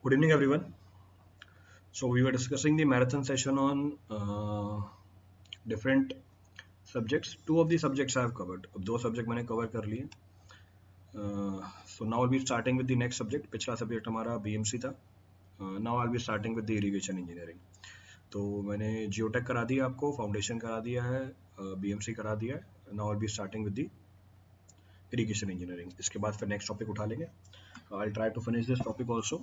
Good evening, everyone. So we were discussing the marathon session on different subjects. Two of the subjects I have covered. अब दो subject मैंने cover कर लिए. So now I'll be starting with the next subject. पिछला subject हमारा BMC था. Now I'll be starting with the irrigation engineering. तो मैंने जियोटेक करा दिया आपको, फाउंडेशन करा दिया है, BMC करा दिया है. Now I'll be starting with the irrigation engineering. इसके बाद फिर next topic उठा लेंगे. I'll try to finish this topic also.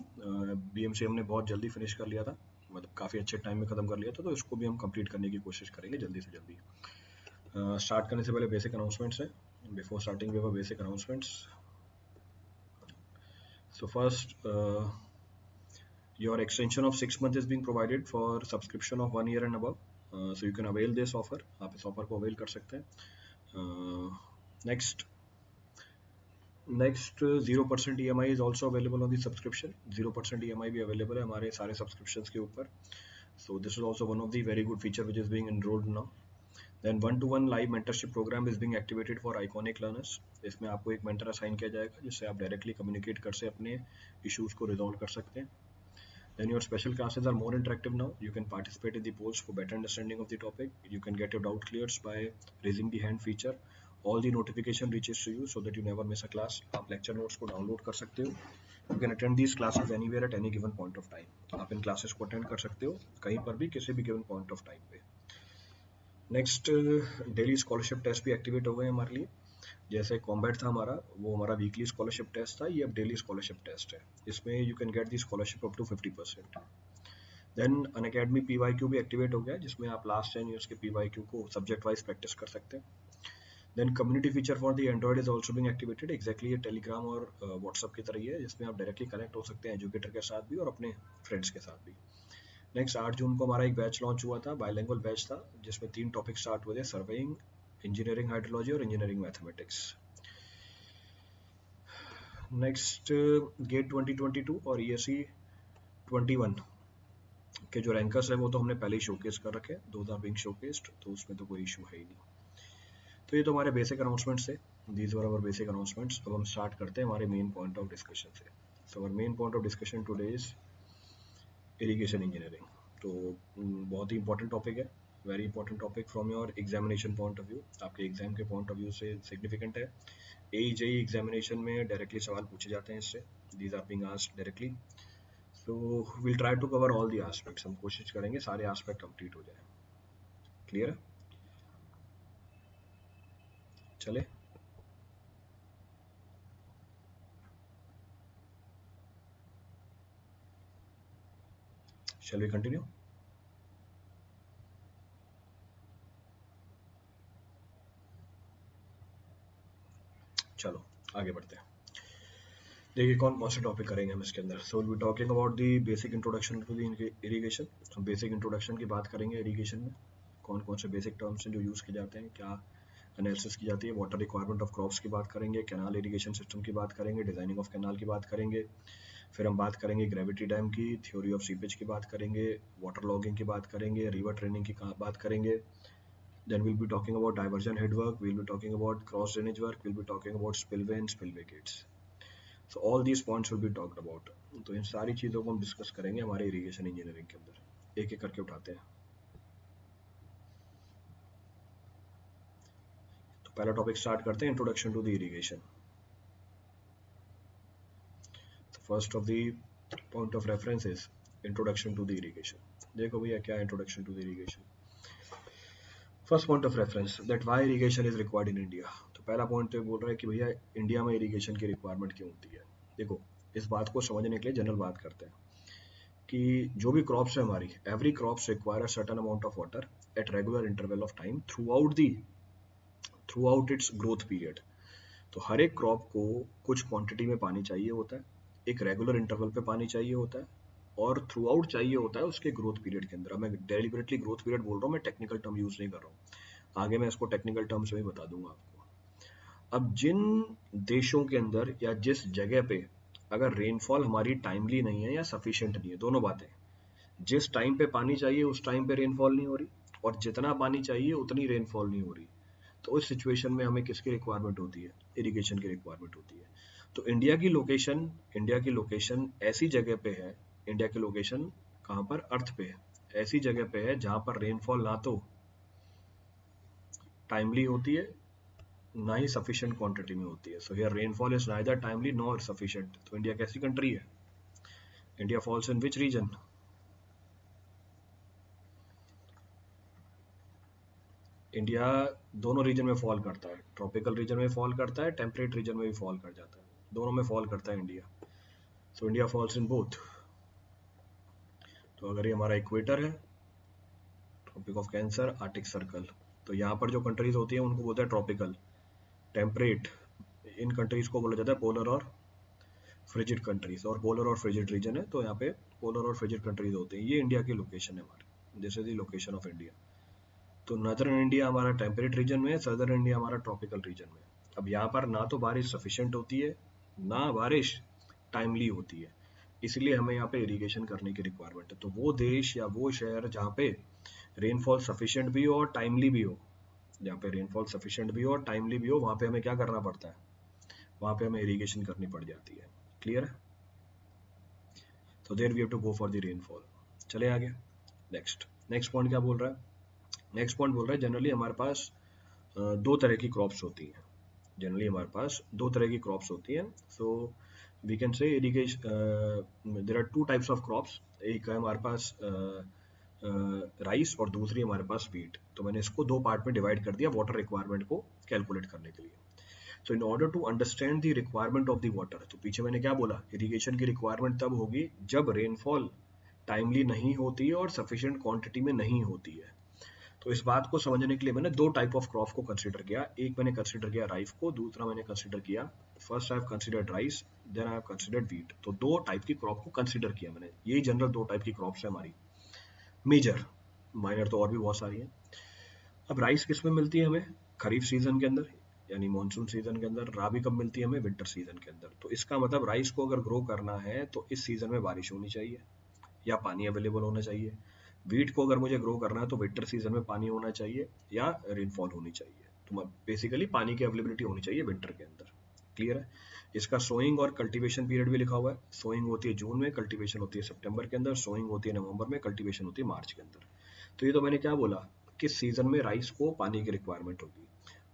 BMC हमने बहुत जल्दी finish कर लिया था, मतलब काफ़ी अच्छे टाइम में ख़त्म कर लिया था, तो इसको भी हम कंप्लीट करने की कोशिश करेंगे जल्दी से जल्दी. स्टार्ट करने से पहले बेसिक अनाउंसमेंट्स है. Before starting we have basic announcements. So first, your extension of 6 months is being provided for subscription of 1 year and above. So you can avail this offer. आप इस ऑफर को avail कर सकते हैं. Next 0% EMI is also available on the subscription. 0% EMI भी available है हमारे सारे subscriptions के ऊपर. So this is also one of the very good feature which is being enrolled now. Then 1-to-1 live mentorship program is being activated for iconic learners. इसमें आपको एक mentor assign किया जाएगा जिससे आप directly communicate कर से अपने issues को resolve कर सकते हैं. Then your special classes are more interactive now. You can participate in the polls for better understanding of the topic. You can get your doubt cleared by raising the hand feature. All the notification reaches to you so that you never miss a class. आप lecture notes को download कर सकते हो. You can attend these classes anywhere at any given point of time. आप इन classes को attend कर सकते हो कहीं पर भी किसी भी given point of time पे. नेक्स्ट, डेली स्कॉलरशिप टेस्ट भी एक्टिवेट हो गए हमारे लिए. जैसे कॉम्बैट था हमारा, वो हमारा वीकली स्कॉलरशिप टेस्ट था, ये अब डेली स्कॉलरशिप टेस्ट है. इसमें you can get the scholarship up to 50%. Then Unacademy PYQ भी एक्टिवेट हो गया जिसमें आप लास्ट 10 ईयर्स के PYQ को सब्जेक्ट वाइज प्रैक्टिस कर सकते हैं. Then community feature for the Android is also being activated. Exactly ये टेलीग्राम और व्हाट्सअप की तरह ही है जिसमें आप डायरेक्टली कनेक्ट हो सकते हैं एजुकेटर के साथ भी और अपने फ्रेंड्स के साथ भी. नेक्स्ट 8 जून को हमारा एक बैच लॉन्च हुआ था, बायलिंगुअल बैच था जिसमें 3 टॉपिक स्टार्ट हुए थे, सर्वेइंग, इंजीनियरिंग हाइड्रोलॉजी और इंजीनियरिंग मैथमेटिक्स. नेक्स्ट, गेट 2022 और ESE 21 के जो रैंकर्स हैं वो तो हमने पहले ही शोकेस कर रखे, दोज आर बीइंग शोकेस्ड, तो उसमें तो कोई इशू है ही नहीं. तो ये तो हमारे बेसिक अनाउंसमेंट्स थे. These were our basic announcements. अब हम स्टार्ट करते हैं हमारे मेन पॉइंट ऑफ डिस्कशन से. So our main point of discussion today is irrigation engineering. तो बहुत ही इंपॉर्टेंट टॉपिक है, very important topic from your examination point of view. आपके एग्जाम के पॉइंट ऑफ व्यू से सिग्निफिकेंट है. AE-JEE एग्जामिनेशन में डायरेक्टली सवाल पूछे जाते हैं इससे. These are being asked directly. So will try to cover all the aspects. हम कोशिश करेंगे सारे एस्पेक्ट कंप्लीट हो जाए. क्लियर है? चले. Shall we continue? चलो आगे बढ़ते हैं. देखिए कौन कौन से टॉपिक करेंगे हम इसके अंदर. So will be talking about the basic introduction to the irrigation. हम बेसिक इंट्रोडक्शन की बात करेंगे इरिगेशन में. कौन कौन से बेसिक टर्म्स हैं जो यूज़ किए जाते हैं, क्या एनालिसिस की जाती है. वाटर रिक्वायरमेंट ऑफ क्रॉप्स की बात करेंगे, कैनाल इरिगेशन सिस्टम की बात करेंगे, डिजाइनिंग ऑफ कैनाल की बात करेंगे. फिर हम बात करेंगे ग्रेविटी डैम की, थ्योरी ऑफ सीपेज की बात करेंगे, वाटर लॉगिंग की बात करेंगे, रिवर ट्रेनिंग की बात करेंगे. Then we'll be talking about diversion head work, we'll be talking about cross drainage work, we'll be talking about spillway and spillway gates. So all these points will be talked about. तो इन सारी चीज़ों को हम discuss करेंगे हमारे irrigation engineering के अंदर. एक एक करके उठाते हैं. तो पहला टॉपिक स्टार्ट करते हैं, introduction to the irrigation. First of the point of reference is introduction to the irrigation. देखो भैया क्या introduction to the irrigation. First point of reference that why irrigation is required in India. तो पहला point तो बोल रहा है कि भैया इंडिया में इरिगेशन की रिक्वायरमेंट क्यों होती है. देखो इस बात को समझने के लिए जनरल बात करते हैं कि जो भी क्रॉप्स है हमारी, every crops require a certain amount of water at regular interval of time through out it's growth period. तो हर एक क्रॉप को कुछ क्वांटिटी में पानी चाहिए होता है, एक रेगुलर इंटरवल पे पानी चाहिए होता है और थ्रू आउट चाहिए होता है उसके ग्रोथ पीरियड के अंदर. मैं डेलिबरेटली ग्रोथ पीरियड बोल रहा हूँ, मैं टेक्निकल टर्म यूज नहीं कर रहा हूँ, आगे मैं इसको टेक्निकल टर्म्स में बता दूंगा आपको. अब जिन देशों के अंदर या जिस जगह पे अगर रेनफॉल हमारी टाइमली नहीं है या सफिशिएंट नहीं है, दोनों बातें, जिस टाइम पे पानी चाहिए उस टाइम पे रेनफॉल नहीं हो रही और जितना पानी चाहिए उतनी रेनफॉल नहीं हो रही, तो उस सिचुएशन में हमें किसकी रिक्वायरमेंट होती है, इरिगेशन की रिक्वायरमेंट होती है. तो इंडिया की लोकेशन ऐसी जगह पे है इंडिया की लोकेशन कहाँ पर, अर्थ पे ऐसी जगह पे है जहाँ पर रेनफॉल ना तो टाइमली होती है ना ही सफिशिएंट क्वांटिटी में होती है. So here rainfall is neither timely nor sufficient. तो इंडिया कैसी कंट्री है? India falls in which region? India दोनों रीजन में फॉल करता है. ट्रॉपिकल रीजन में फॉल करता है, टेम्परेट रीजन में भी फॉल कर जाता है, दोनों में फॉल करता है India. So India falls in both. तो अगर ये हमारा इक्वेटर है, tropic of cancer, arctic circle, तो यहाँ पर जो कंट्रीज होती है उनको बोलते हैं ट्रॉपिकल. टेम्परेट, इन कंट्रीज को बोला जाता है पोलर और फ्रिजिड कंट्रीज. और पोलर और फ्रिजिड रीजन है, तो यहाँ पे पोलर और फ्रिजिड कंट्रीज होते हैं. ये इंडिया की लोकेशन है हमारी. This is the location of India. तो नदर्न इंडिया हमारा टेम्परेट रीजन में है, सदर्न इंडिया हमारा ट्रॉपिकल रीजन में. अब यहाँ पर ना तो बारिश सफिशिएंट होती है ना बारिश टाइमली होती है, इसलिए हमें यहाँ पे इरिगेशन करने की रिक्वायरमेंट है. तो वो देश या वो शहर जहाँ पे रेनफॉल सफिशिएंट भी हो और टाइमली भी हो, जहाँ पे रेनफॉल सफिशिएंट भी हो और टाइमली भी हो, वहाँ पे हमें क्या करना पड़ता है? वहाँ पे हमें इरिगेशन करनी पड़ जाती है. क्लियर है? तो there we have to go for the rainfall. चले आगे. नेक्स्ट पॉइंट क्या बोल रहा है? नेक्स्ट पॉइंट बोल रहा है जनरली हमारे पास दो तरह की क्रॉप्स होती हैं. जनरली हमारे पास दो तरह की क्रॉप्स होती हैं. So we can say irrigation there are two types of crops. एक है हमारे पास राइस और दूसरी हमारे पास वीट. तो मैंने इसको दो पार्ट में डिवाइड कर दिया वाटर रिक्वायरमेंट को कैलकुलेट करने के लिए. So in order to understand the requirement of the water, तो पीछे मैंने क्या बोला, इरिगेशन की रिक्वायरमेंट तब होगी जब रेनफॉल टाइमली नहीं होती है और सफिशिएंट क्वांटिटी में नहीं होती है. तो इस बात को समझने के लिए मैंने दो टाइप ऑफ क्रॉप को कंसीडर किया. एक मैंने कंसीडर किया राइस को, दूसरा मैंने कंसीडर किया, first I have considered rice, then I have considered wheat. तो दो टाइप की क्रॉप को कंसीडर किया मैंने. यही जनरल दो टाइप की क्रॉप्स है हमारी. मेजर, माइनर तो और भी बहुत सारी हैं. अब राइस किस में मिलती है हमें? खरीफ सीजन के अंदर, यानी मानसून सीजन के अंदर. राबी कब मिलती है हमें? विंटर सीजन के अंदर. तो इसका मतलब राइस को अगर ग्रो करना है तो इस सीजन में बारिश होनी चाहिए या पानी अवेलेबल होना चाहिए. वीट को अगर मुझे ग्रो करना है तो विंटर सीजन में पानी होना चाहिए या रेनफॉल होनी चाहिए. तो बेसिकली पानी की अवेलेबिलिटी होनी चाहिए विंटर के अंदर. क्लियर है? इसका सोइंग और कल्टीवेशन पीरियड भी लिखा हुआ है. सोइंग होती है जून में, कल्टीवेशन होती है सितंबर के अंदर, सोइंग होती है नवंबर में, कल्टीवेशन होती है मार्च के अंदर. तो ये तो मैंने क्या बोला, किस सीजन में राइस को पानी की रिक्वायरमेंट होगी.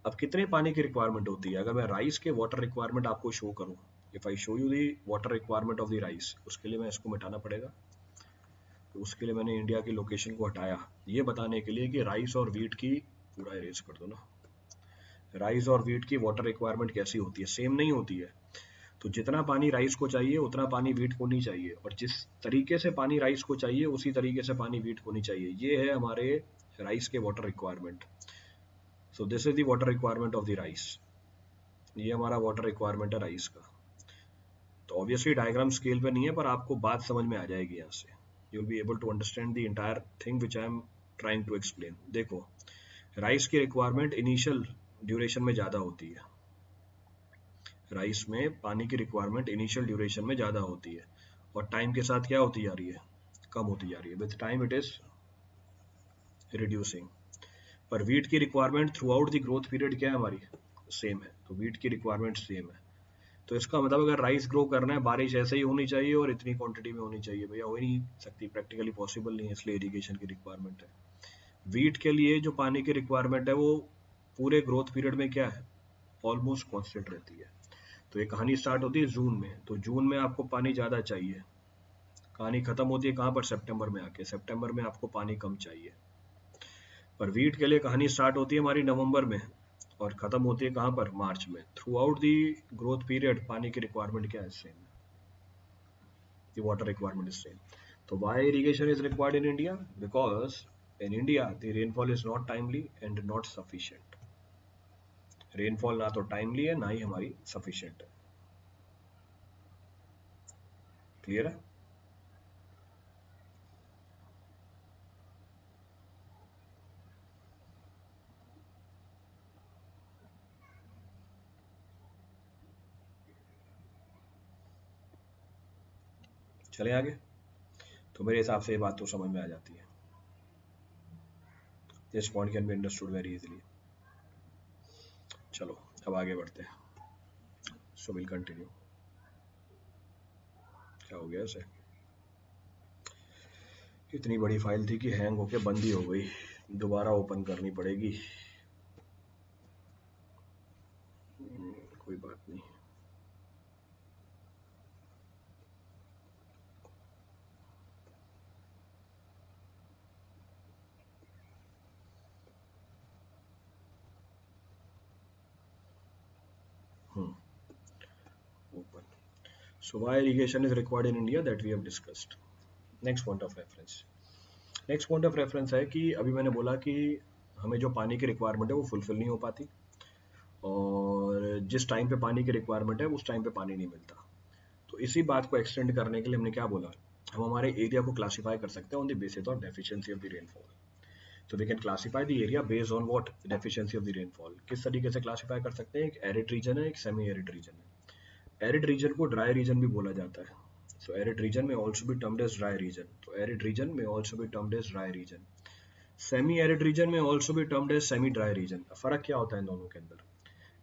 अब कितने पानी की रिक्वायरमेंट होती है? अगर मैं राइस के वाटर रिक्वायरमेंट आपको शो करूं, if I show you the water requirement of the rice, उसके लिए मैं इसको मिटाना पड़ेगा. तो उसके लिए मैंने इंडिया की लोकेशन को हटाया, ये बताने के लिए कि राइस और वीट की, पूरा इरेज कर दो ना, राइस और वीट की वाटर रिक्वायरमेंट कैसी होती है? सेम नहीं होती है. तो जितना पानी राइस को चाहिए उतना पानी वीट को नहीं चाहिए, और जिस तरीके से पानी राइस को चाहिए उसी तरीके से पानी वीट को नहीं चाहिए. ये है हमारे राइस के water requirement. So this is the water requirement of the rice. ये हमारा वाटर रिक्वायरमेंट है राइस का. तो ऑब्वियसली डायग्राम स्केल पे नहीं है, पर आपको बात समझ में आ जाएगी यहाँ से. You will be able to understand the entire thing which I am trying to explain. देखो, राइस की रिक्वायरमेंट इनिशियल ड्यूरेशन में ज़्यादा होती है. राइस में पानी की रिक्वायरमेंट इनिशियल ड्यूरेशन में ज़्यादा होती है, और टाइम के साथ क्या होती जा रही है? कम होती जा रही है. With time it is reducing. पर वीट की requirement through out the growth period क्या है हमारी? सेम है. तो वीट की रिक्वायरमेंट सेम है. तो इसका मतलब अगर राइस ग्रो करना है, बारिश ऐसे ही होनी चाहिए और इतनी क्वांटिटी में होनी चाहिए. भैया हो ही नहीं सकती, प्रैक्टिकली पॉसिबल नहीं है, इसलिए इरिगेशन की रिक्वायरमेंट है. वीट के लिए जो पानी की रिक्वायरमेंट है वो पूरे ग्रोथ पीरियड में क्या है? ऑलमोस्ट कॉन्स्टेंट रहती है. तो ये कहानी स्टार्ट होती है जून में, तो जून में आपको पानी ज़्यादा चाहिए. कहानी खत्म होती है कहाँ पर? सितंबर में आके. सितंबर में आपको पानी कम चाहिए. पर वीट के लिए कहानी स्टार्ट होती है हमारी नवंबर में और खत्म होती है कहाँ पर? मार्च में. Through out the growth period पानी की रिक्वायरमेंट क्या है? Same. The water requirement is same. So why irrigation is required in India? Because in India the rainfall is not timely and not sufficient. Rainfall ना तो timely है ना ही हमारी sufficient है. क्लियर है? चले आगे. तो मेरे हिसाब से ये बात तो समझ में आ जाती है. This point can be understood very easily. चलो अब आगे बढ़ते हैं. So will continue. क्या हो गया इसे? इतनी बड़ी फाइल थी कि हैंग होके बंद ही हो गई, दोबारा ओपन करनी पड़ेगी। कोई बात नहीं। Open. So why irrigation is required in India, that we have discussed. Next point of reference. Next point of reference है कि अभी मैंने बोला कि हमें जो पानी की रिक्वायरमेंट है वो फुलफिल नहीं हो पाती, और जिस टाइम पे पानी की रिक्वायरमेंट है उस टाइम पे पानी नहीं मिलता। तो इसी बात को एक्सटेंड करने के लिए हमने क्या बोला, हम हमारे एरिया को क्लासीफाई कर सकते हैं on the basis of deficiency of the rainfall. तो we can classify the area based on what, deficiency of the rainfall. किस तरीके से क्लासीफाई कर सकते हैं, एक एरिड रीजन है, एक सेमी एरिड रीजन है। एरिड रीजन को ड्राई रीजन भी बोला जाता है, so arid region may also be termed as dry region. So arid region may also be termed as dry region. Semi arid region may also be termed as semi dry region. फर्क क्या होता है इन दोनों के अंदर?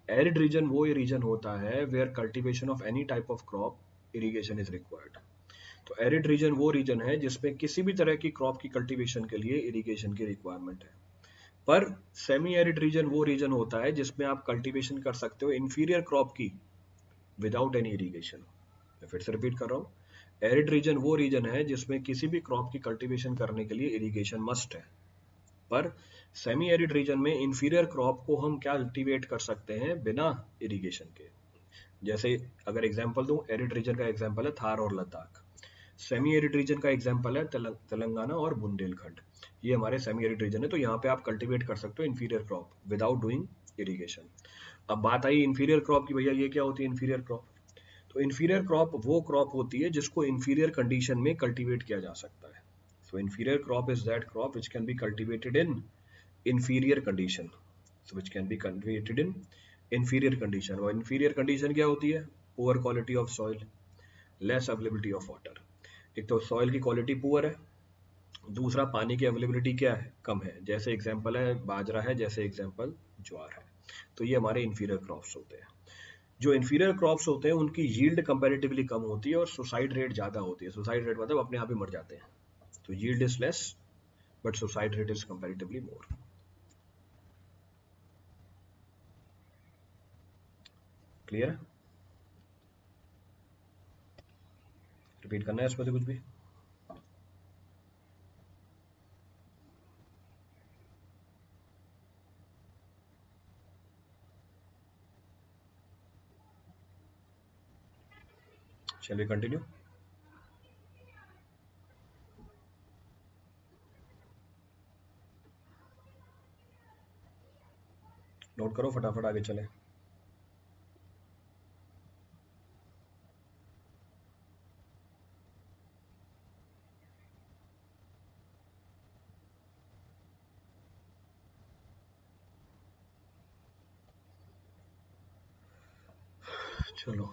Arid region वो region होता है where cultivation of any type of crop irrigation is required. तो एरिड रीजन वो रीजन है जिसमें किसी भी तरह की क्रॉप की कल्टीवेशन के लिए इरिगेशन की रिक्वायरमेंट है। पर सेमी एरिड रीजन वो रीजन होता है जिसमें आप कल्टीवेशन कर सकते हो इंफीरियर क्रॉप की विदाउट एनी इरिगेशन। मैं फिर से रिपीट कर रहा हूँ, एरिड रीजन वो रीजन है जिसमें किसी भी क्रॉप की कल्टीवेशन करने के लिए इरिगेशन मस्ट है। पर सेमी एरिड रीजन में इंफीरियर क्रॉप को हम क्या कल्टीवेट कर सकते हैं बिना इरिगेशन के। जैसे अगर एग्जांपल दूं, एरिड रीजन का एग्जांपल है थार और लद्दाख। सेमी एरिड रीजन का एग्जांपल है तेलंगाना और बुंदेलखंड। ये हमारे सेमी एरिड रीजन है, तो यहाँ पे आप कल्टीवेट कर सकते हो inferior crop without doing irrigation. अब बात आई इंफीरियर क्रॉप की, भैया ये क्या होती है इंफीरियर क्रॉप? तो इंफीरियर क्रॉप वो क्रॉप होती है जिसको इंफीरियर कंडीशन में कल्टीवेट किया जा सकता है। So inferior crop is that crop which can be cultivated in inferior condition, so which can be cultivated in inferior condition। और inferior condition क्या होती है? poor quality of soil, less availability of water। एक तो soil की quality poor है, दूसरा पानी की availability क्या है, कम है। जैसे एग्जांपल है बाजरा है, जैसे एग्जांपल ज्वार है। तो ये हमारे inferior crops होते हैं। जो inferior crops होते हैं उनकी yield comparatively कम होती है और suicide rate ज़्यादा होती है। suicide rate मतलब अपने आप ही मर जाते हैं। तो yield is less but suicide rate is comparatively more। Clear है? रिपीट करना है इसमें से कुछ भी? Shall we continue? नोट करो, फटाफट आगे चले। चलो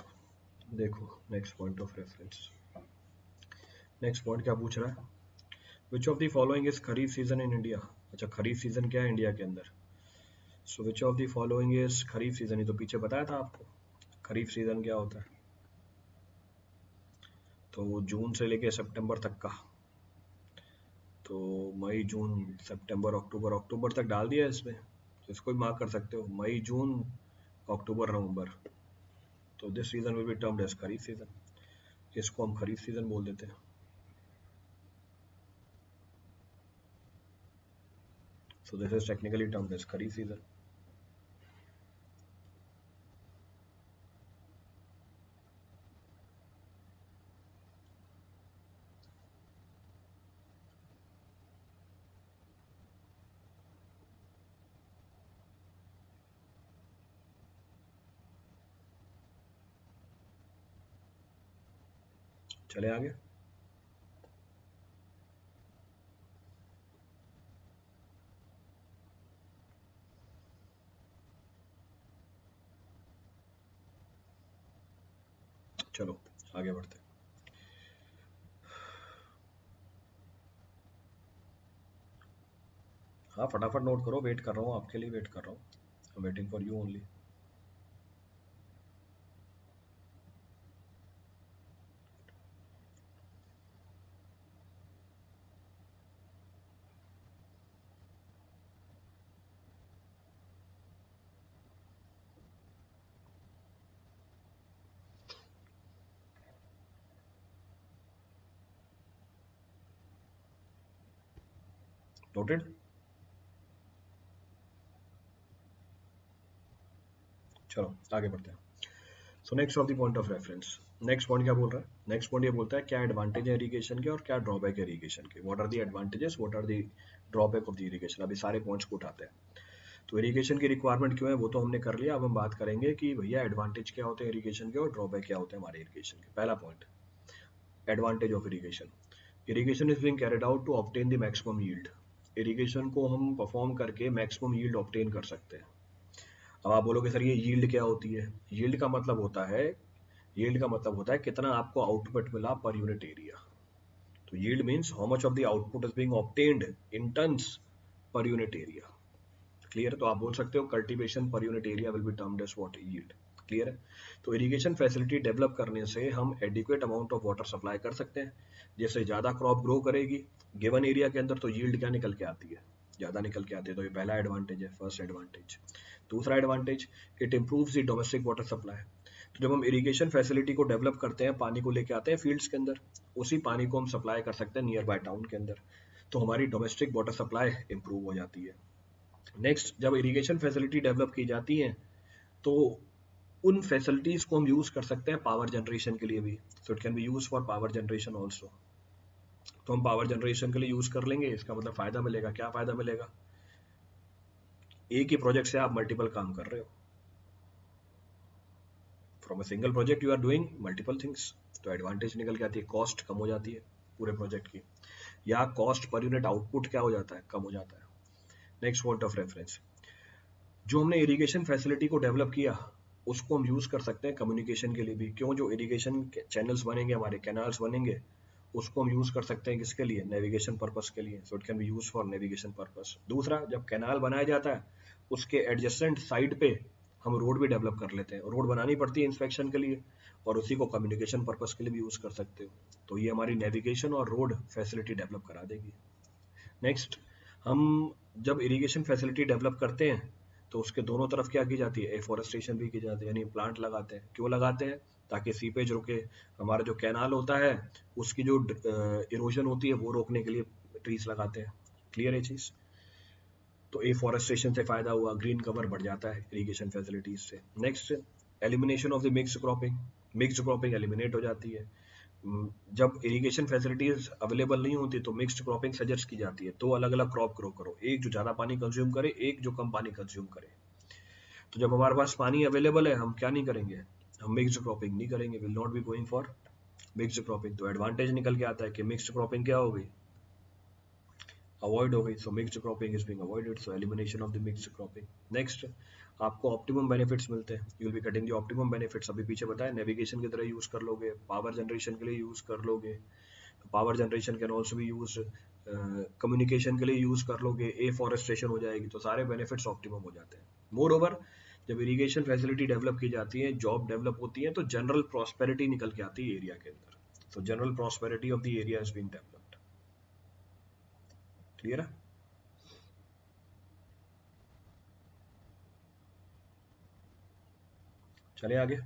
देखो next point of reference. Next point क्या पूछ रहा है, which of the following is kharif season in India. अच्छा, खरीफ सीजन क्या है इंडिया के अंदर? So which of the following is kharif season, ये तो पीछे बताया था आपको। खरीफ सीजन क्या होता है? तो वो जून से लेके सितंबर तक का। तो मई जून सितंबर अक्टूबर, अक्टूबर तक डाल दिया इसमें, तो इसको भी मार्क कर सकते हो, मई जून अक्टूबर नवंबर। तो this season will be termed as kharif season, इसको हम खरीफ सीजन बोल देते हैं। So this is technically termed as Kharif season। चले आगे। चलो आगे बढ़ते हैं। हाँ फटाफट नोट करो, वेट कर रहा हूँ आपके लिए, वेट कर रहा हूँ, waiting for you only. Noted. चलो आगे बढ़ते हैं। So next of the point of reference, next point क्या बोल रहा है? नेक्स्ट पॉइंट ये बोलता है क्या एडवांटेज है इरिगेशन के और क्या ड्रॉबैक है इरिगेशन के, what are the advantages, what are the drawback of the irrigation. अभी सारे पॉइंट्स को उठाते हैं। तो इरिगेशन की रिक्वायरमेंट क्यों है वो तो हमने कर लिया। अब हम बात करेंगे कि भैया एडवांटेज क्या होते हैं इरिगेशन के और ड्रॉबैक क्या होते हैं हमारे इरिगेशन के। पहला point, advantage of irrigation. Irrigation is being carried out to obtain the maximum yield. Irrigation को हम परफॉर्म करके मैक्सिमम यील्ड ऑब्टेन कर सकते हैं। अब आप बोलोगे सर ये यील्ड क्या होती है? यील्ड का मतलब होता है कितना आपको आउटपुट मिला पर यूनिट एरिया। तो yield means how much of the output is being obtained in tons per unit area. Clear है? तो आप बोल सकते हो cultivation per unit area will be termed as what, yield. Clear है? तो इरिगेशन फैसिलिटी डेवलप करने से हम adequate amount of water supply कर सकते हैं। जैसे ज़्यादा क्रॉप ग्रो करेगी गिवन एरिया के अंदर तो यील्ड क्या निकल के आती है, ज़्यादा निकल के आती है। तो ये पहला एडवांटेज है, फर्स्ट एडवांटेज। दूसरा advantage, it improves the domestic water supply. तो जब हम इरिगेशन फैसिलिटी को डेवलप करते हैं, पानी को लेके आते हैं फील्ड्स के अंदर, उसी पानी को हम सप्लाई कर सकते हैं नियर बाय टाउन के अंदर, तो हमारी डोमेस्टिक वाटर सप्लाई इंप्रूव हो जाती है। नेक्स्ट, जब इरिगेशन फैसिलिटी डेवलप की जाती है तो उन फैसिलिटीज को हम यूज कर सकते हैं पावर जनरेशन के लिए भी। So it can be use for power generation also. तो हम पावर जनरेशन के लिए यूज कर लेंगे, इसका मतलब फायदा मिलेगा। क्या फायदा मिलेगा? एक ही प्रोजेक्ट से आप मल्टीपल काम कर रहे हो। From a single project you are doing multiple things. तो एडवांटेज निकल के आती है, कॉस्ट कम हो जाती है पूरे प्रोजेक्ट की, या कॉस्ट पर यूनिट आउटपुट क्या हो जाता है, कम हो जाता है। नेक्स्ट पॉइंट ऑफ रेफरेंस, जो हमने इरिगेशन फैसिलिटी को डेवलप किया उसको हम यूज कर सकते हैं कम्युनिकेशन के लिए भी। क्यों? जो इरिगेशन चैनल्स बनेंगे, हमारे कैनाल्स बनेंगे, उसको हम यूज कर सकते हैं किसके लिए? नेविगेशन पर्पस के लिए। So it can be use for navigation purpose. दूसरा, जब कैनाल बनाया जाता है उसके एडजेसेंट साइड पे हम रोड भी डेवलप कर लेते हैं। रोड बनानी पड़ती है इंस्पेक्शन के लिए और उसी को कम्युनिकेशन पर्पस के लिए भी यूज कर सकते हो। तो ये हमारी नेविगेशन और रोड फैसिलिटी डेवलप करा देगी। नेक्स्ट, हम जब इरिगेशन फैसिलिटी डेवलप करते हैं तो उसके दोनों तरफ क्या की जाती है? एफोरेस्टेशन भी की जाती है, यानी प्लांट लगाते हैं। क्यों लगाते हैं? ताकि सीपेज रुके। हमारा जो कैनाल होता है उसकी जो इरोजन होती है वो रोकने के लिए ट्रीज लगाते हैं। क्लियर है चीज? तो एफोरेस्टेशन से फायदा हुआ, ग्रीन कवर बढ़ जाता है इरिगेशन फैसिलिटीज से। Next, elimination of the mix cropping. Mix cropping eliminate हो जाती है। जब इरिगेशन फैसिलिटीज अवेलेबल नहीं होती तो मिक्स्ड क्रॉपिंग सजेस्ट की जाती है। दो अलग अलग क्रॉप ग्रो करो, एक जो ज़्यादा पानी कंज्यूम करे, एक जो कम पानी कंज्यूम करे। तो जब हमारे पास पानी अवेलेबल है हम क्या नहीं करेंगे? हम मिक्स्ड क्रॉपिंग नहीं करेंगे, will not be going for mixed cropping. तो एडवांटेज निकल के आता है कि मिक्स्ड क्रॉपिंग क्या हो गई? अवॉइड हो गई। So mixed cropping is being avoided, so elimination of the mixed cropping. Next, आपको ऑप्टिमम बेनिफिट्स मिलते हैं, you will B cutting the optimum benefits. अभी पीछे बताया नेविगेशन की तरह यूज कर लोगे, पावर जनरेशन के लिए यूज कर लोगे, पावर जनरेशन कैन ऑल्सो भी यूज, कम्युनिकेशन के लिए यूज कर लोगे, एफॉरेस्टेशन हो जाएगी, तो सारे बेनिफिट्स ऑप्टिमम हो जाते हैं। मोर ओवर, जब इरिगेशन फैसिलिटी डेवलप की जाती है, जॉब डेवलप होती है, तो जनरल प्रॉस्पेरिटी निकल के आती है एरिया के अंदर। तो general prosperity of the area is being developed. Clear है? चले आगे।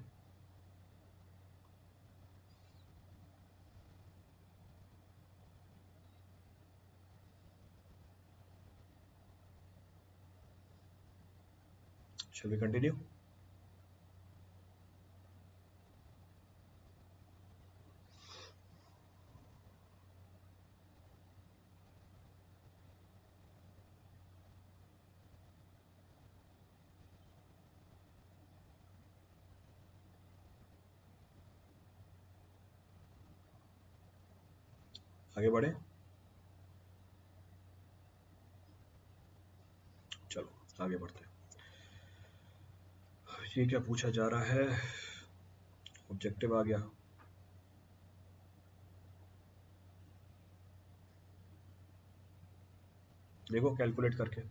Shall we continue? आगे बढ़े? चलो आगे बढ़ते हैं। ये क्या पूछा जा रहा है? ऑब्जेक्टिव आ गया। देखो कैलकुलेट करके।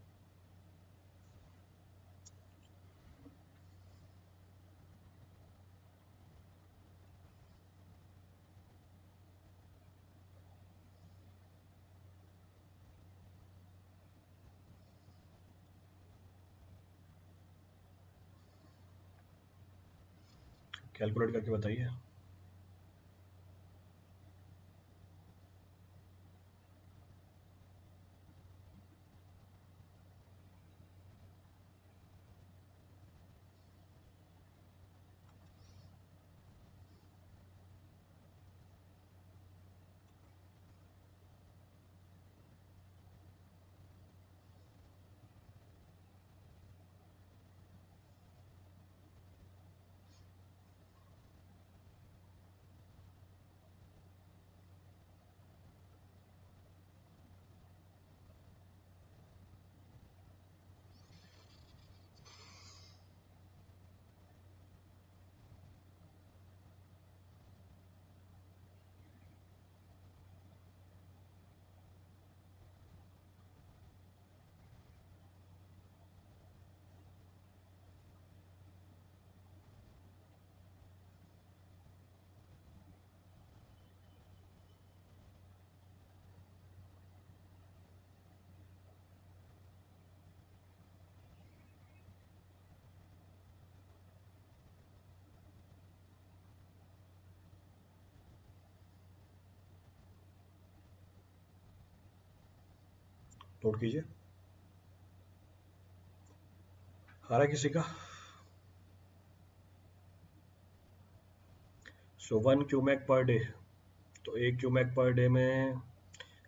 कैलकुलेट करके बताइए। नोट कीजिए। आ रहा है किसी का? सो 1 क्यूमेक पर डे, तो 1 क्यूमेक पर डे में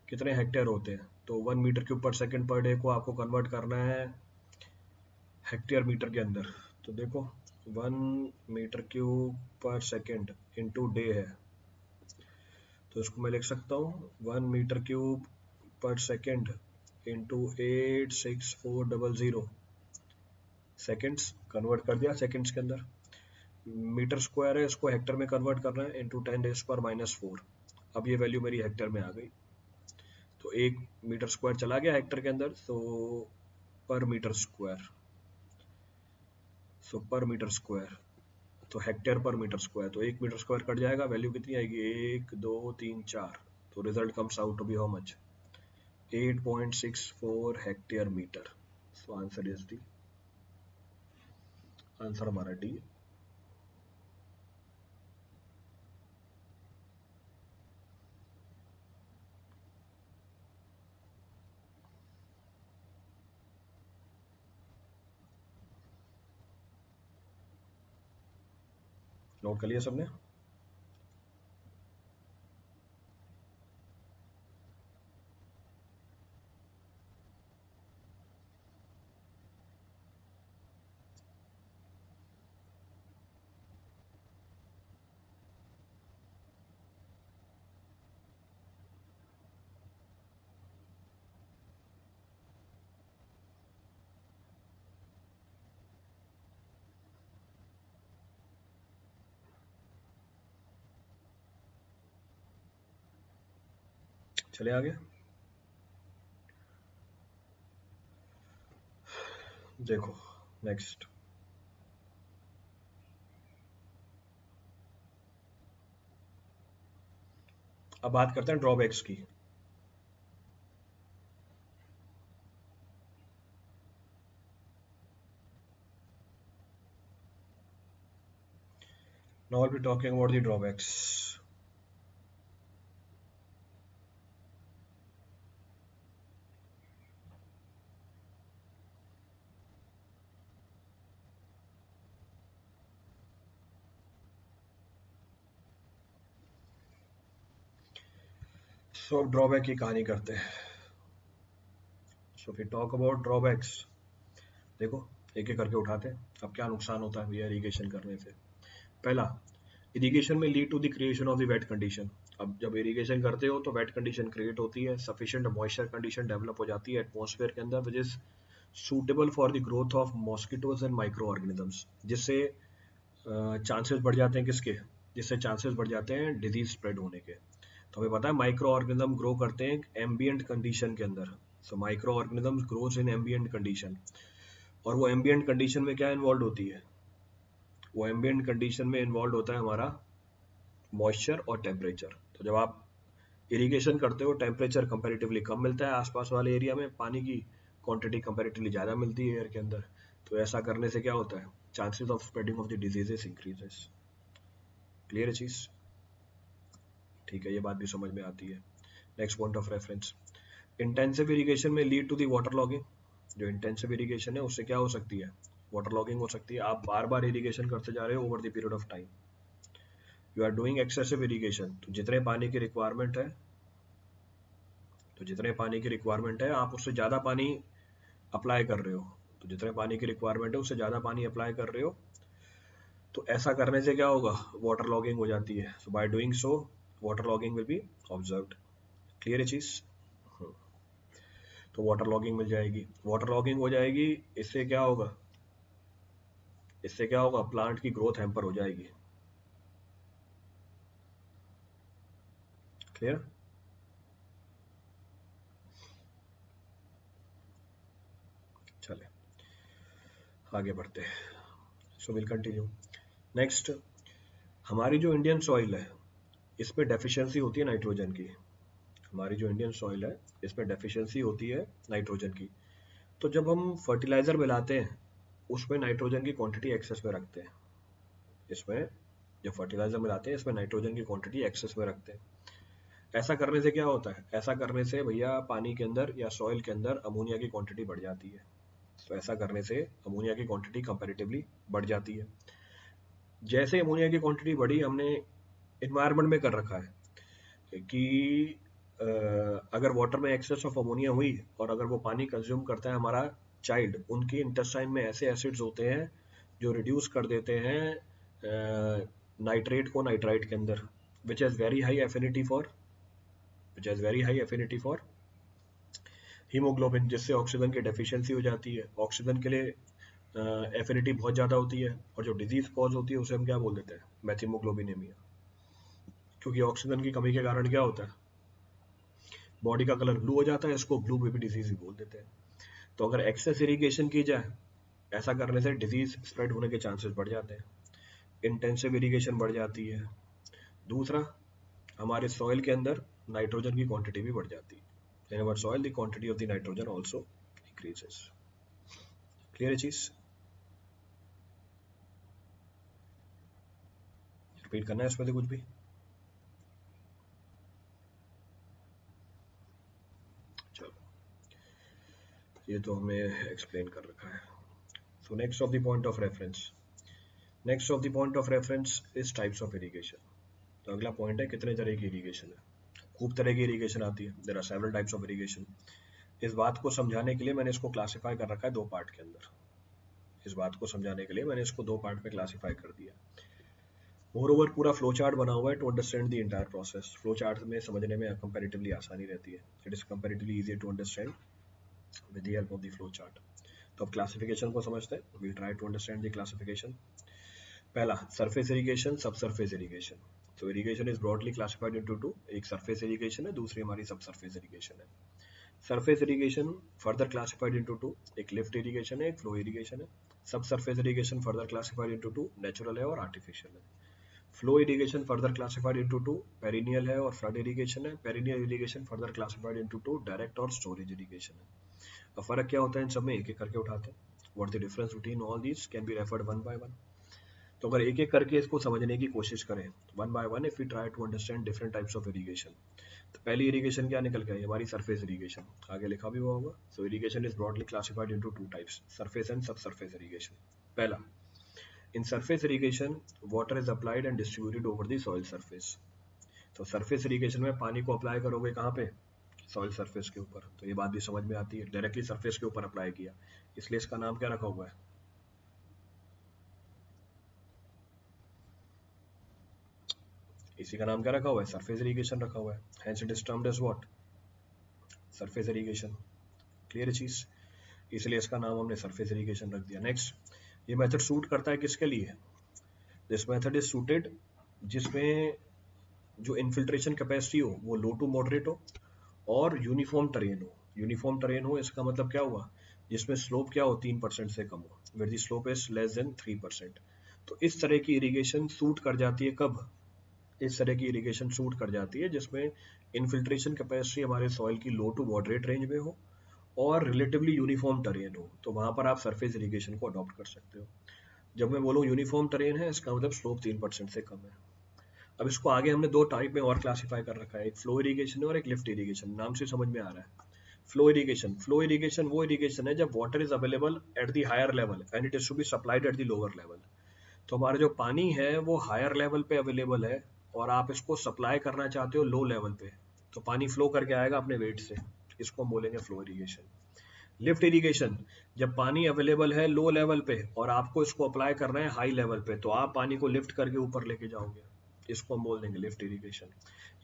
कितने हेक्टेयर होते हैं? तो 1 मीटर क्यूब पर सेकंड पर डे को आपको कन्वर्ट करना है हेक्टेयर मीटर के अंदर। तो देखो 1 मीटर क्यूब पर सेकंड इंटू डे है, तो इसको मैं लिख सकता हूँ 1 मीटर क्यूब पर सेकंड इंटू 86400 सेकेंड्स। कन्वर्ट कर दिया सेकेंड्स के अंदर। मीटर स्क्वायर है, इसको हेक्टर में कन्वर्ट करना है इंटू 10⁻⁻⁴। अब ये वैल्यू मेरी हेक्टर में आ गई, तो 1 मीटर स्क्वायर चला गया हेक्टर के अंदर, तो पर meter square, so per meter square, तो हेक्टेयर पर मीटर स्क्वायर, तो 1 मीटर स्क्वायर कट जाएगा, वैल्यू कितनी आएगी? 1 2 3 4, तो result comes out to be how much? 8.64 hectare meter. So answer is D, answer हमारा डी। नोट कर लिया सबने? चले आगे। देखो नेक्स्ट, अब बात करते हैं ड्रॉबैक्स की। Now I'll be talking about the drawbacks. So अब ड्रॉबैक की कहानी करते हैं। So we talk about drawbacks. देखो एक एक करके उठाते हैं। अब क्या नुकसान होता है भैया इरिगेशन करने से? पहला, इरिगेशन में lead to the creation of the wet condition. अब जब इरिगेशन करते हो तो वेट कंडीशन क्रिएट होती है, सफिशिएंट मॉइस्चर कंडीशन डेवलप हो जाती है एटमॉस्फेयर के अंदर, which is suitable for the growth of mosquitoes and micro organisms, जिससे चांसेस बढ़ जाते हैं किसके? जिससे चांसेस बढ़ जाते हैं डिजीज स्प्रेड होने के। तो हमें पता है माइक्रो ऑर्गेनिज्म ग्रो करते हैं एम्बियंट कंडीशन के अंदर। So micro organisms grows in ambient condition, और वो एम्बियंट कंडीशन में क्या इन्वॉल्व होती है? वो एम्बियंट कंडीशन में इन्वॉल्व होता है हमारा मॉइस्चर और टेम्परेचर। तो जब आप इरिगेशन करते हो टेम्परेचर कंपैरेटिवली कम मिलता है, आसपास वाले एरिया में पानी की क्वांटिटी कंपैरेटिवली ज़्यादा मिलती है एयर के अंदर। तो ऐसा करने से क्या होता है? Chances of spreading of the diseases increases. Clear है चीज़? ठीक है, ये बात भी समझ में आती है। Next point of reference, intensive irrigation में lead to the water logging. जो इंटेंसिव इरिगेशन है उससे क्या हो सकती है? वाटर लॉगिंग हो सकती है। आप बार बार इरिगेशन करते जा रहे हो over the period of time, you are doing excessive irrigation. तो जितने पानी की रिक्वायरमेंट है, आप उससे ज़्यादा पानी अप्लाई कर रहे हो। तो जितने पानी की रिक्वायरमेंट है उससे ज़्यादा पानी अप्लाई कर रहे हो, तो ऐसा करने से क्या होगा? वाटर लॉगिंग हो जाती है। So by doing so water logging will be observed. Clear है चीज़? तो वाटर लॉगिंग मिल जाएगी, वाटर लॉगिंग हो जाएगी, इससे क्या होगा? प्लांट की ग्रोथ हैम्पर हो जाएगी। क्लियर? चले आगे बढ़ते हैं। So will continue. नेक्स्ट, हमारी जो इंडियन सॉइल है इसमें डेफिशिएंसी होती है नाइट्रोजन की। हमारी जो इंडियन सॉइल है इसमें डेफिशिएंसी होती है नाइट्रोजन की। तो जब हम फर्टिलाइजर मिलाते हैं उसमें नाइट्रोजन की क्वांटिटी एक्सेस में रखते हैं। इसमें जब फर्टिलाइजर मिलाते हैं इसमें नाइट्रोजन की क्वांटिटी एक्सेस में रखते हैं। ऐसा करने से क्या होता है, ऐसा करने से भैया पानी के अंदर या सॉइल के अंदर अमोनिया की क्वांटिटी बढ़ जाती है। तो ऐसा करने से अमोनिया की क्वांटिटी कंपैरेटिवली बढ़ जाती है। जैसे अमोनिया की क्वांटिटी बढ़ी, हमने इन्वायरमेंट में कर रखा है कि अगर वाटर में एक्सेस ऑफ अमोनिया हुई और अगर वो पानी कंज्यूम करता है हमारा चाइल्ड, उनके इंटेस्टाइन में ऐसे एसिड्स होते हैं जो रिड्यूस कर देते हैं नाइट्रेट को नाइट्राइट के अंदर, which has very high affinity for which has very high affinity for haemoglobin, जिससे ऑक्सीजन की डेफिशिएंसी हो जाती है। ऑक्सीजन के लिए एफिनिटी बहुत ज़्यादा होती है, और जो डिजीज कॉज होती है उसे हम क्या बोल देते हैं, मैथिमोग्लोबिनेमिया। क्योंकि ऑक्सीजन की कमी के कारण क्या होता है, बॉडी का कलर ब्लू हो जाता है, इसको ब्लू बेबी डिजीज भी बोल देते हैं। तो अगर एक्सेस इरिगेशन की जाए, ऐसा करने से डिजीज स्प्रेड होने के चांसेस बढ़ जाते हैं, इंटेंसिव इरिगेशन बढ़ जाती है। दूसरा, हमारे सॉइल के अंदर नाइट्रोजन की क्वांटिटी भी बढ़ जाती है। In our soil the quantity of the nitrogen also increases. Clear है चीज? रिपीट करना है इसमें से कुछ भी? चलो, ये तो हमें एक्सप्लेन कर रखा है। So next of the point of reference, next of the point of reference is types of irrigation. तो अगला पॉइंट है कितने तरह की इरिगेशन है। खूब तरह की इरिगेशन आती है, there are several types of irrigation. इस बात को समझाने के लिए मैंने इसको क्लासिफाई कर रखा है दो पार्ट के अंदर। इस बात को समझाने के लिए मैंने इसको दो पार्ट में क्लासिफाई कर दिया। मोरओवर पूरा फ्लो चार्ट बना हुआ है to understand the entire process. Flow chart में समझने में कंपैरेटिवली आसानी रहती है, it is comparatively easy to understand with the help of the flow chart. तो अब क्लासिफिकेशन को समझते हैं, we try to understand the classification. पहला, surface irrigation, sub surface irrigation. तो irrigation is broadly classified into two, एक surface irrigation है, दूसरी हमारी सब सरफेस इरिगेशन है। Surface irrigation further classified into two, एक लिफ्ट इरिगेशन है, एक फ्लो इरिगेशन है। Sub surface irrigation further classified into two, natural है और आर्टिफिशियल है। Flow irrigation further classified into two, perennial है और फ्लड इरिगेशन है। Perennial irrigation further classified into two, direct और स्टोरेज इरिगेशन है। अब फर्क क्या होता है इन सब में, एक एक करके उठाते हैं। What the difference between all these can be referred one by one. तो अगर एक एक करके इसको समझने की कोशिश करें, one by one, if we try to understand different types of irrigation. तो पहली इरिगेशन क्या निकल के आई, हमारी सरफेस इरिगेशन, आगे लिखा भी हुआ होगा। So irrigation is broadly classified into two types, surface and sub surface irrigation. पहला, in surface irrigation water is applied and distributed over the soil surface. तो सरफेस इरिगेशन में पानी को अप्लाई करोगे कहाँ पे, सॉइल सरफेस के ऊपर। तो ये बात भी समझ में आती है, डायरेक्टली सरफेस के ऊपर अप्लाई किया, इसलिए इसका नाम क्या रखा हुआ है, इसी का नाम क्या रखा हुआ है, सरफेस इरिगेशन रखा हुआ है। Hence it is termed as what, surface irrigation. Clear चीज, इसलिए इसका नाम हमने सरफेस इरिगेशन रख दिया। नेक्स्ट, ये मेथड सूट करता है किसके लिए, दिस मेथड इज सूटेड जिसमें जो इनफिल्ट्रेशन कैपेसिटी हो वो लो टू मॉडरेट हो और यूनिफॉर्म टेरेन हो। यूनिफॉर्म टेरेन हो इसका मतलब क्या हुआ, जिसमें स्लोप क्या हो, 3% से कम हो, where the slope is less than 3%। तो इस तरह की इरिगेशन सूट कर जाती है कब, इस तरह की इरिगेशन सूट कर जाती है जिसमें इनफिल्ट्रेशन कैपेसिटी हमारे सॉइल की लो टू मॉडरेट रेंज में हो और रिलेटिवली यूनिफॉर्म टेरेन हो। तो वहां पर आप सरफेस इरिगेशन को अडॉप्ट कर सकते हो। जब मैं बोलूँ यूनिफॉर्म टेरेन है, इसका मतलब स्लोप 3% से कम है। अब इसको आगे हमने दो टाइप में और क्लासिफाई कर रखा है, एक फ्लो इरिगेशन और एक लिफ्ट इरिगेशन। नाम से समझ में आ रहा है। फ्लो इरिगेशन, फ्लो इरिगेशन वो इरिगेशन है जब water is available at the higher level and it is to be supplied at the lower level. तो हमारा जो पानी है वो हायर लेवल पे अवेलेबल है और आप इसको सप्लाई करना चाहते हो लो लेवल पे, तो पानी फ्लो करके आएगा अपने वेट से, इसको हम बोलेंगे फ्लो इरिगेशन। लिफ्ट इरिगेशन, जब पानी अवेलेबल है लो लेवल पे और आपको इसको अप्लाई करना है हाई लेवल पे, तो आप पानी को लिफ्ट करके ऊपर लेके जाओगे, इसको हम बोल देंगे लिफ्ट इरिगेशन।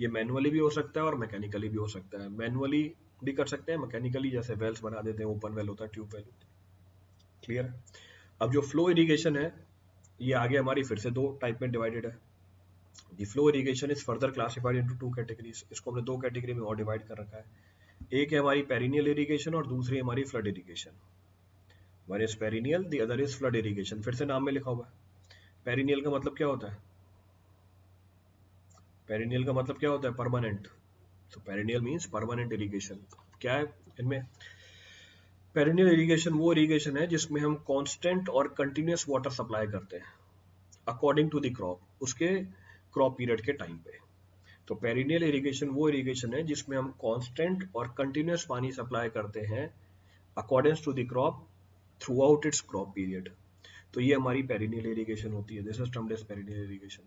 ये मैनुअली भी हो सकता है और मैकेनिकली भी हो सकता है। मैनुअली भी कर सकते हैं, मैकेनिकली जैसे वेल्स बना देते हैं, ओपन वेल होता है, ट्यूब वेल होती है। क्लियर। अब जो फ्लो इरिगेशन है ये आगे हमारी फिर से दो टाइप में डिवाइडेड है। The flow irrigation is further classified into two categories, इसको हमने दो कैटेगरी में और डिवाइड कर रखा है। एक है हमारी पेरिनियल इरिगेशन और दूसरी हमारी flood irrigation. One is perennial, the other is flood irrigation. फिर से नाम में लिखा हुआ है। पेरिनियल का मतलब क्या होता है, पेरिनियल का मतलब क्या होता है, परमानेंट। तो पेरिनियल मींस परमानेंट इरिगेशन। क्या है इनमें, पेरिनियल इरिगेशन वो इरिगेशन है जिसमें हम कांस्टेंट और कंटिन्यूअस वाटर सप्लाई करते हैं अकॉर्डिंग टू द क्रॉप, उसके क्रॉप पीरियड के टाइम पे। तो पेरिनियल इरिगेशन वो इरिगेशन है जिसमें हम कांस्टेंट और कंटिन्यूस पानी सप्लाई करते हैं according to the crop throughout its crop period. तो ये हमारी पेरिनियल इरिगेशन होती है, this is termed as perennial irrigation.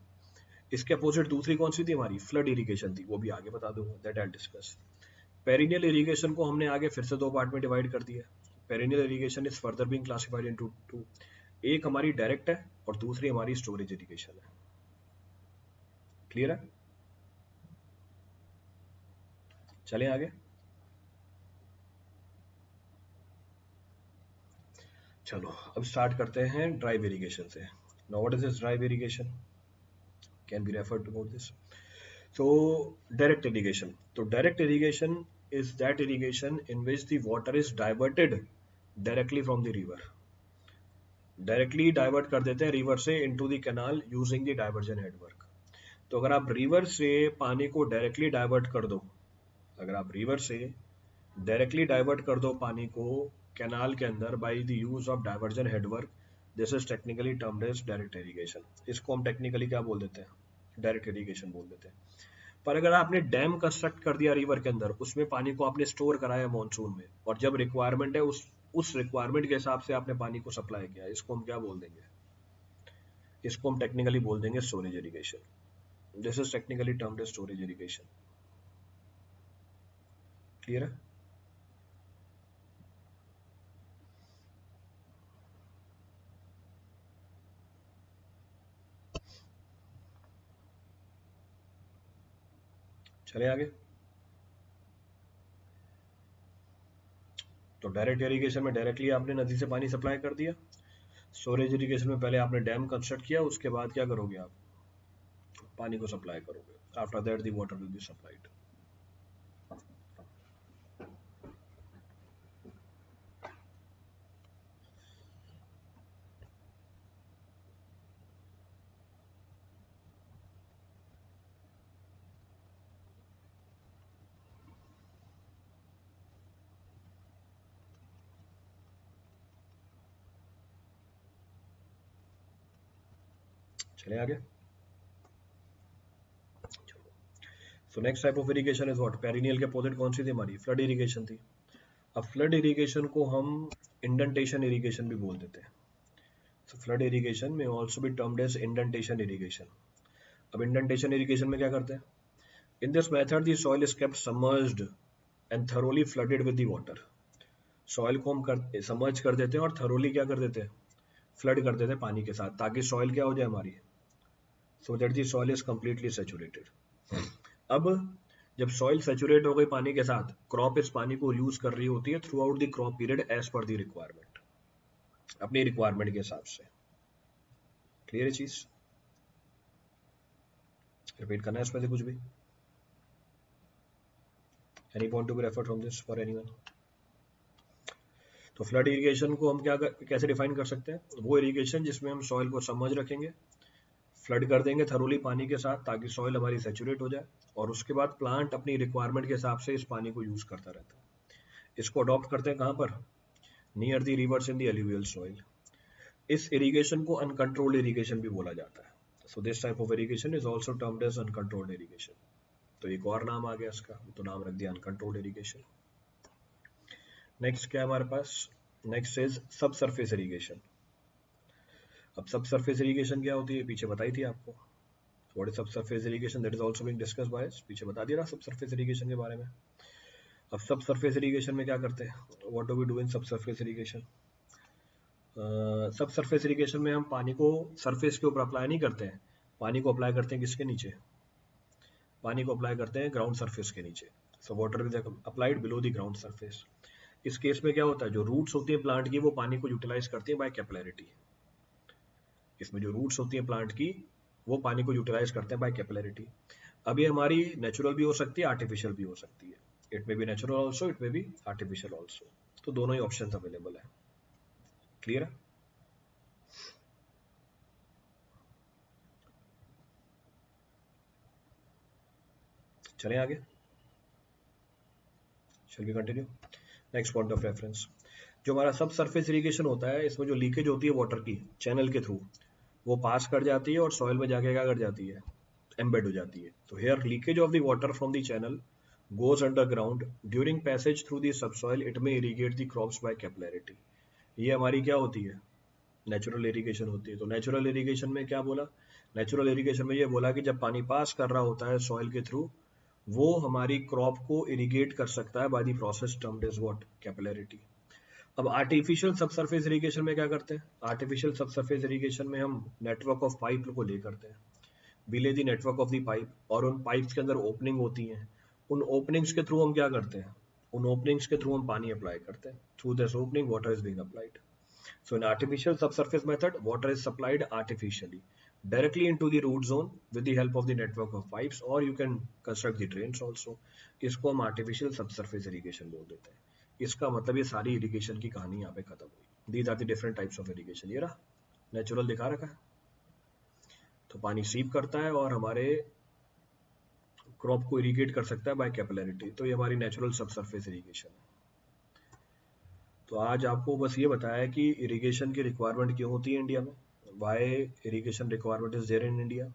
इसके अपोजिट दूसरी कौन सी थी हमारी, फ्लड इरिगेशन थी, वो भी आगे बता दूंगा, that I discuss. Perennial irrigation को हमने आगे फिर से दो पार्ट में डिवाइड कर दिया। Perennial irrigation is further being classified into two, एक हमारी डायरेक्ट है और दूसरी हमारी स्टोरेज इरिगेशन है। क्लियर है? चलें आगे। चलो अब स्टार्ट करते हैं ड्राइव इरिगेशन से। Now what is this drive irrigation, can be referred about this. So direct irrigation. So direct irrigation is that irrigation in which the water is diverted directly from the river. Directly divert कर देते हैं river से into the canal using the diversion headwork. तो अगर आप river से पानी को डायरेक्टली डाइवर्ट कर दो, अगर आप रिवर से डायरेक्टली डाइवर्ट कर दो पानी को कैनाल के अंदर by the use of diversion headwork, this is technically termed as direct irrigation. इसको हम टेक्निकली क्या बोल देते हैं, डायरेक्ट इरिगेशन बोल देते हैं। पर अगर आपने डैम कंस्ट्रक्ट कर दिया रिवर के अंदर, उसमें पानी को आपने स्टोर कराया मॉनसून में, और जब रिक्वायरमेंट है उस रिक्वायरमेंट के हिसाब से आपने पानी को सप्लाई किया, इसको हम क्या बोल देंगे, इसको हम टेक्निकली बोल देंगे storage irrigation. This is technically termed as storage irrigation. Clear है? चले आगे। तो डायरेक्ट इरिगेशन में डायरेक्टली आपने नदी से पानी सप्लाई कर दिया। स्टोरेज इरिगेशन में पहले आपने डैम कंस्ट्रक्ट किया, उसके बाद क्या करोगे, आप पानी को सप्लाई करोगे। After that the water will be supplied. चले आगे। So next type of irrigation is what, perennial के अपोजिट कौन सी थी हमारी, फ्लड इरिगेशन थी। अब फ्लड इरिगेशन को हम इंडेंटेशन इरिगेशन भी बोल देते हैं। So flood irrigation may also be termed as indentation irrigation. अब indentation irrigation में क्या करते हैं? In this method, the soil is kept submerged and thoroughly flooded with the water. Soil को हम submerge कर देते हैं और thoroughly क्या कर देते हैं, flood कर देते हैं पानी के साथ, ताकि soil क्या हो जाए हमारी, so that the soil is completely saturated. अब जब soil saturate हो गई पानी के साथ, crop इस पानी को use कर रही होती है throughout the crop period as per the requirement, अपनी रिक्वायरमेंट के हिसाब से। क्लियर है चीज? रिपीट करना है इसमें से कुछ भी? Any point to be referred from this for anyone? तो फ्लड इरिगेशन को हम कैसे डिफाइन कर सकते हैं, वो इरिगेशन जिसमें हम सॉइल को सबमर्ज रखेंगे, फ्लड कर देंगे थरोली पानी के साथ, ताकि सॉइल हमारी सैचुरेट हो जाए, और उसके बाद प्लांट अपनी रिक्वायरमेंट के हिसाब से इस पानी को यूज करता रहता है। इसको अडॉप्ट करते हैं कहाँ पर, near the rivers in the alluvial soil. इस इरिगेशन को अनकंट्रोल्ड इरिगेशन भी बोला जाता है। So this type of irrigation is also termed as uncontrolled irrigation. तो एक और नाम आ गया इसका, तो नाम रख दिया अनकंट्रोल्ड इरिगेशन। नेक्स्ट क्या है हमारे पास, नेक्स्ट इज सब सरफेस इरिगेशन। अब सब सरफेस इरिगेशन क्या होती है, पीछे बताई थी आपको। व्हाट इज सब surface irrigation, that is also being discussed by us, पीछे बता दिया ना सब सरफेस इरिगेशन के बारे में। अब सब सरफेस इरिगेशन में क्या करते हैं, what do we do in sub surface irrigation. Sub surface irrigation में हम पानी को सरफेस के ऊपर अप्लाई नहीं करते हैं, पानी को अप्लाई करते हैं किसके नीचे, पानी को अप्लाई करते हैं ग्राउंड सरफेस के नीचे। So water is applied below the ground surface. इस केस में क्या होता है, जो रूट्स होती है प्लांट की, वो पानी को यूटिलाइज करती है बाय कैपिलरिटी। इसमें जो रूट्स होती है प्लांट की, वो पानी को यूटिलाइज करते हैं बाय कैपिलरिटी। अब ये हमारी नेचुरल भी हो सकती है, आर्टिफिशियल भी हो सकती है। It may be natural also, it may be artificial also, तो दोनों ही ऑप्शन अवेलेबल है। क्लियर है? चलें आगे, shall we continue. Next point of reference, जो हमारा सब सरफेस इरिगेशन होता है, इसमें जो लीकेज होती है वाटर की चैनल के थ्रू, वो पास कर जाती है और सॉइल में जाके क्या कर जाती है, एम्बेड हो जाती है। तो here leakage of the water from the channel goes underground during passage through the subsoil it may irrigate the crops by capillarity। ये हमारी क्या होती है, नेचुरल इरिगेशन होती है। तो नेचुरल इरिगेशन में क्या बोला, नेचुरल इरिगेशन में ये बोला कि जब पानी पास कर रहा होता है सॉइल के थ्रू, वो हमारी क्रॉप को इरिगेट कर सकता है by the process termed is what, capillarity. अब आर्टिफिशियल सबसरफेस इरिगेशन में क्या करते हैं, आर्टिफिशियल सबसरफेस इरिगेशन में हम नेटवर्क ऑफ पाइप को ले करते हैं, बिले दी नेटवर्क ऑफ दी पाइप, और उन पाइप्स के अंदर ओपनिंग होती हैं, उन ओपनिंग्स के थ्रू हम क्या करते हैं, उन ओपनिंग्स के थ्रू हम पानी अप्लाई करते हैं, through this opening water is being applied. So in artificial subsurface method, water is supplied artificially directly into the root zone with the help of the network of pipes, or you can construct the drains also। इसको हम artificial subsurface irrigation बोल देते हैं। इसका मतलब ये सारी irrigation की कहानी यहाँ पे खत्म हुई। These are the different types of irrigation। ये रहा नेचुरल दिखा रखा है, तो पानी सीप करता है और हमारे क्रॉप को इरिगेट कर सकता है बाय कैपिलैरिटी। तो ये हमारी नेचुरल सबसरफेस इरिगेशन है। तो आज आपको बस ये बताया कि इरिगेशन की रिक्वायरमेंट क्यों होती है इंडिया में, why irrigation requirement is there in India,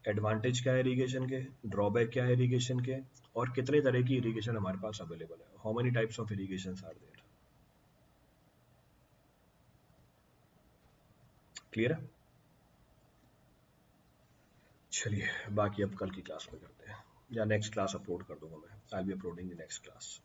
advantage क्या है इरिगेशन के, ड्रॉबैक क्या है इरिगेशन के, और कितने तरह की इरिगेशन हमारे पास अवेलेबल है, how many types of irrigation are there. Clear है? चलिए बाकी अब कल की क्लास में करते हैं, या नेक्स्ट क्लास अपलोड कर दूंगा मैं, I will be uploading the next class.